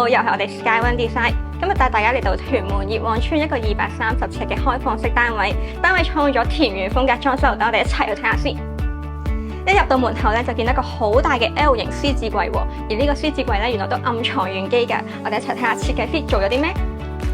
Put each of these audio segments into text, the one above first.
好，又係我哋 Sky One Design。今日帶大家嚟到屯門葉旺村一個230尺嘅開放式單位，單位採用咗田園風格裝修，等我哋一齊去睇下先。一入到門口咧，就見到一個好大嘅 L 型獅子櫃喎，而呢個獅子櫃咧原來都暗藏玄機㗎。我哋一齊睇下設計師做咗啲咩。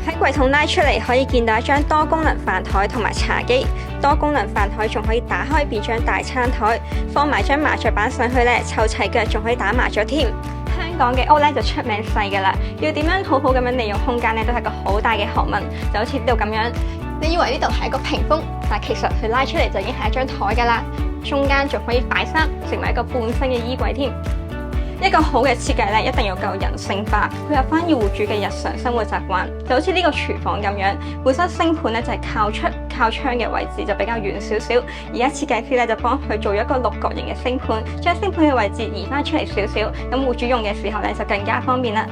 喺櫃筒拉出嚟，可以見到一張多功能飯台同埋茶几。多功能飯台仲可以打開變張大餐台，放埋張麻雀板上去咧，湊齊腳仲可以打麻雀添。香港嘅屋咧就出名細㗎啦，要點樣好好咁樣利用空間咧，都係個好大嘅學問。就好似呢度咁樣，你以為呢度係一個屏風，但其實佢拉出嚟就已經係一張台㗎啦。中間仲可以擺衫，成為一個半身嘅衣櫃添。一個好嘅設計咧，一定要夠人性化，配合翻戶主嘅日常生活習慣。就好似呢個廚房咁樣，本身星盤咧就係靠窗嘅位置就比較遠少少，而家設計師咧就幫佢做咗一個六角形嘅星盤，將星盤嘅位置移翻出嚟少少，咁戶主用嘅時候咧就更加方便啦。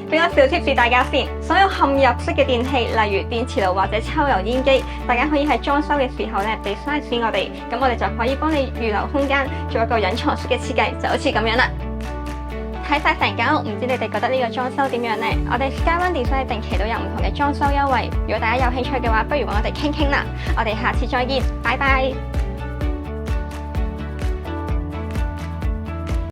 俾個小貼士大家先，所有嵌入式嘅電器，例如電磁爐或者抽油煙機，大家可以喺裝修嘅時候咧俾 size 我哋，咁我哋就可以幫你預留空間，做一個隱藏式嘅設計，就好似咁樣啦。睇晒成間屋，唔知你哋覺得呢個裝修點樣呢？我哋 Sky One Design 定期都有唔同嘅裝修優惠，如果大家有興趣嘅話，不如揾我哋傾傾啦。我哋下次再見，拜拜。